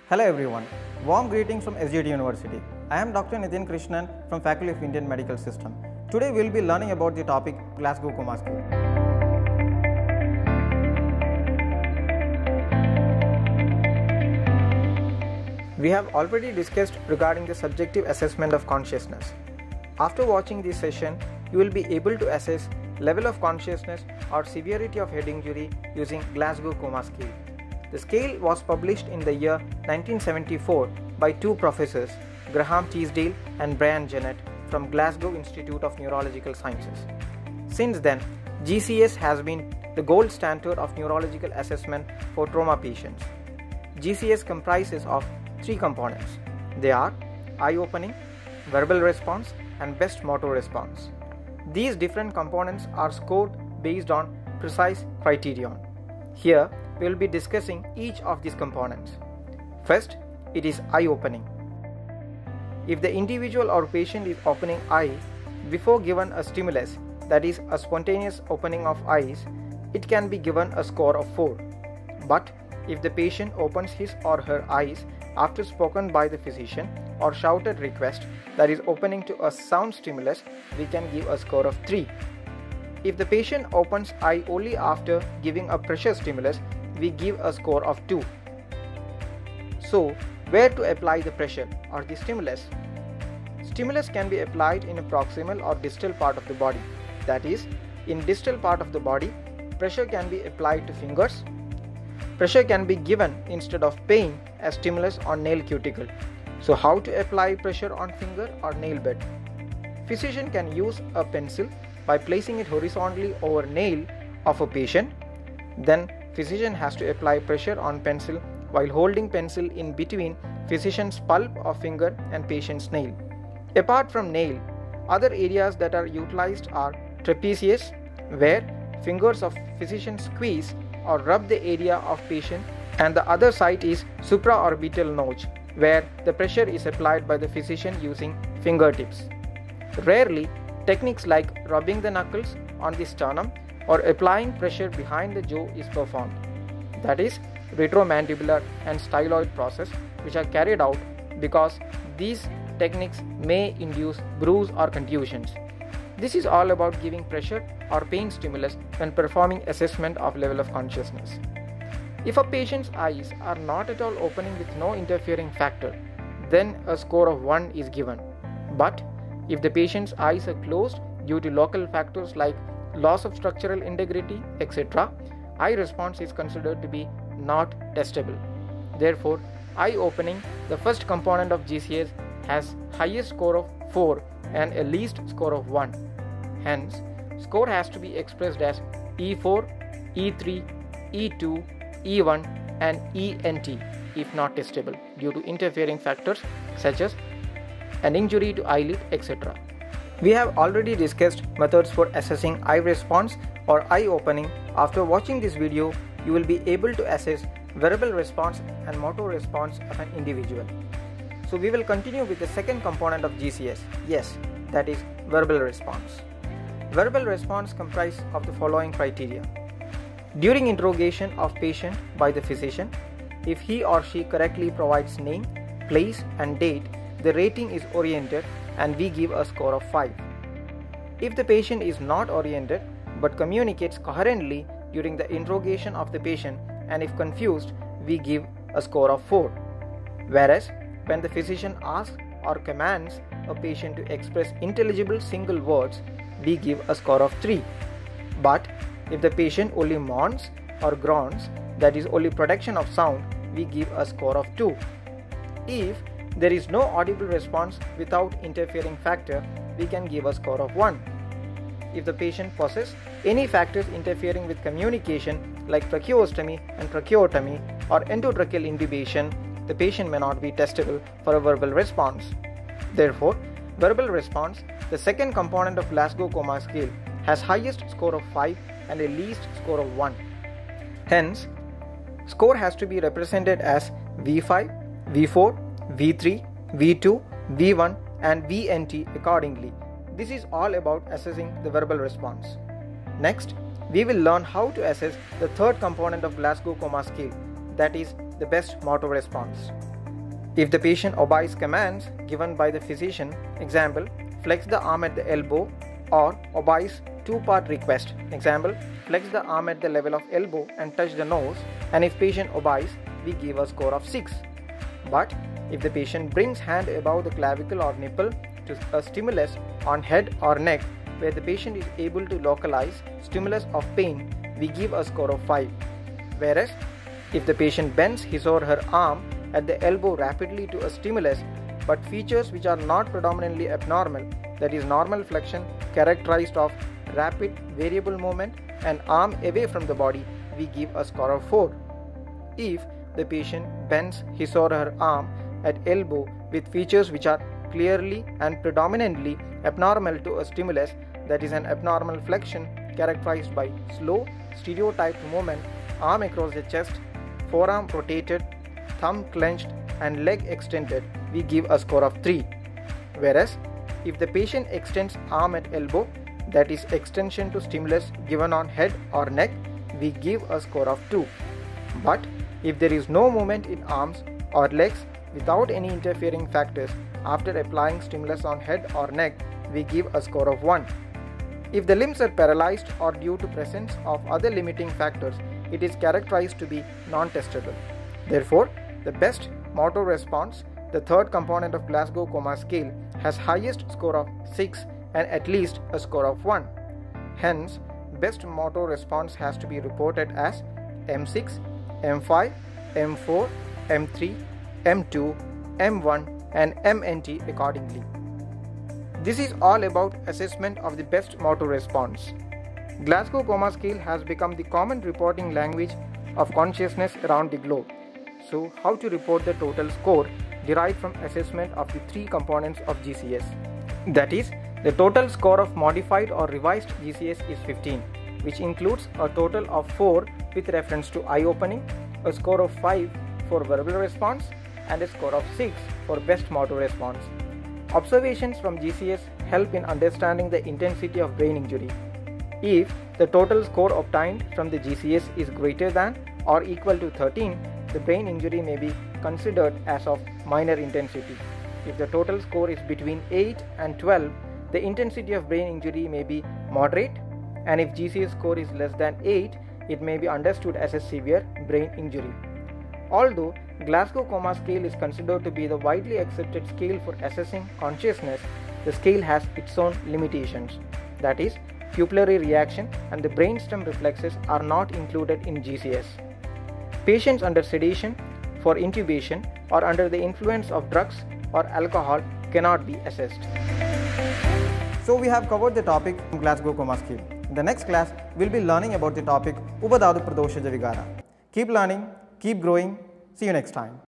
Hello everyone, warm greetings from SGT University. I am Dr. Nitin Krishnan from Faculty of Indian Medical System. Today we will be learning about the topic Glasgow Coma Scale. We have already discussed regarding the subjective assessment of consciousness. After watching this session, you will be able to assess level of consciousness or severity of head injury using Glasgow Coma Scale. The scale was published in the year 1974 by two professors, Graham Teasdale and Brian Jennett from Glasgow Institute of Neurological Sciences. Since then, GCS has been the gold standard of neurological assessment for trauma patients. GCS comprises of three components. They are eye-opening, verbal response, and best motor response. These different components are scored based on precise criterion. Here, we will be discussing each of these components. First, it is eye-opening. If the individual or patient is opening eye before given a stimulus, that is a spontaneous opening of eyes, it can be given a score of 4. But if the patient opens his or her eyes after spoken by the physician or shouted request, that is opening to a sound stimulus, we can give a score of 3. If the patient opens eye only after giving a pressure stimulus, we give a score of 2. So, where to apply the pressure or the stimulus? Stimulus can be applied in a proximal or distal part of the body. That is, in distal part of the body, pressure can be applied to fingers. Pressure can be given instead of pain as stimulus on nail cuticle. So, how to apply pressure on finger or nail bed? Physician can use a pencil by placing it horizontally over nail of a patient. Then physician has to apply pressure on pencil while holding pencil in between physician's palm of finger and patient's nail. Apart from nail, other areas that are utilized are trapezius, where fingers of physician squeeze or rub the area of patient, and the other side is supraorbital notch, where the pressure is applied by the physician using fingertips. Rarely, techniques like rubbing the knuckles on the sternum or applying pressure behind the jaw is performed. That is retromandibular and styloid process, which are carried out because these techniques may induce bruise or contusions. This is all about giving pressure or pain stimulus when performing assessment of level of consciousness. If a patient's eyes are not at all opening with no interfering factor, then a score of 1 is given. But if the patient's eyes are closed due to local factors like loss of structural integrity, etc., eye response is considered to be not testable. Therefore, eye opening, the first component of GCS, has highest score of 4 and a least score of 1. Hence, score has to be expressed as E4, E3, E2, E1 and ENT if not testable due to interfering factors such as an injury to eyelid, etc. We have already discussed methods for assessing eye response or eye opening. After watching this video, you will be able to assess verbal response and motor response of an individual. So we will continue with the second component of GCS. Yes, that is verbal response. Verbal response comprises of the following criteria. During interrogation of patient by the physician, if he or she correctly provides name, place and date, the rating is oriented and we give a score of 5. If the patient is not oriented but communicates coherently during the interrogation of the patient, and if confused, we give a score of 4. Whereas, when the physician asks or commands a patient to express intelligible single words, we give a score of 3. But if the patient only moans or groans, that is only production of sound, we give a score of 2. If there is no audible response without interfering factor, we can give a score of 1. If the patient possesses any factors interfering with communication like tracheostomy and tracheotomy or endotracheal intubation, the patient may not be testable for a verbal response. Therefore, verbal response, the second component of Glasgow Coma Scale, has highest score of 5 and a least score of 1. Hence, score has to be represented as V5, V4, V3, V2, V1 and VNT accordingly. This is all about assessing the verbal response. Next, we will learn how to assess the third component of Glasgow Coma Scale, that is the best motor response. If the patient obeys commands given by the physician, example, flex the arm at the elbow, or obeys two-part request, example, flex the arm at the level of elbow and touch the nose, and if patient obeys, we give a score of 6. But if the patient brings hand above the clavicle or nipple to a stimulus on head or neck where the patient is able to localize stimulus of pain, we give a score of 5. Whereas if the patient bends his or her arm at the elbow rapidly to a stimulus but features which are not predominantly abnormal, that is normal flexion characterized of rapid variable movement and arm away from the body, we give a score of 4. If the patient bends his or her arm at elbow with features which are clearly and predominantly abnormal to a stimulus, that is an abnormal flexion characterized by slow stereotyped movement, arm across the chest, forearm rotated, thumb clenched and leg extended, we give a score of 3. Whereas if the patient extends arm at elbow, that is extension to stimulus given on head or neck, we give a score of 2. But if there is no movement in arms or legs without any interfering factors after applying stimulus on head or neck, we give a score of 1. If the limbs are paralyzed or due to presence of other limiting factors, it is characterized to be non-testable. Therefore, the best motor response, the third component of Glasgow Coma Scale, has highest score of 6 and at least a score of 1. Hence, best motor response has to be reported as M6, M5, M4, M3, M2, M1 and MNT accordingly. This is all about assessment of the best motor response. Glasgow Coma Scale has become the common reporting language of consciousness around the globe. So, how to report the total score derived from assessment of the 3 components of GCS? That is, the total score of modified or revised GCS is 15, which includes a total of 4 with reference to eye opening, a score of 5 for verbal response, and a score of 6 for best motor response. Observations from GCS help in understanding the intensity of brain injury. If the total score obtained from the GCS is greater than or equal to 13, the brain injury may be considered as of minor intensity. If the total score is between 8 and 12, the intensity of brain injury may be moderate, and if GCS score is less than 8, it may be understood as a severe brain injury. Although Glasgow Coma Scale is considered to be the widely accepted scale for assessing consciousness, the scale has its own limitations. That is, pupillary reaction and the brainstem reflexes are not included in GCS. Patients under sedation, for intubation, or under the influence of drugs or alcohol cannot be assessed. So we have covered the topic from Glasgow Coma Scale. In the next class, we will be learning about the topic Ubadadu Pradoshaja Vigara. Keep learning, keep growing. See you next time.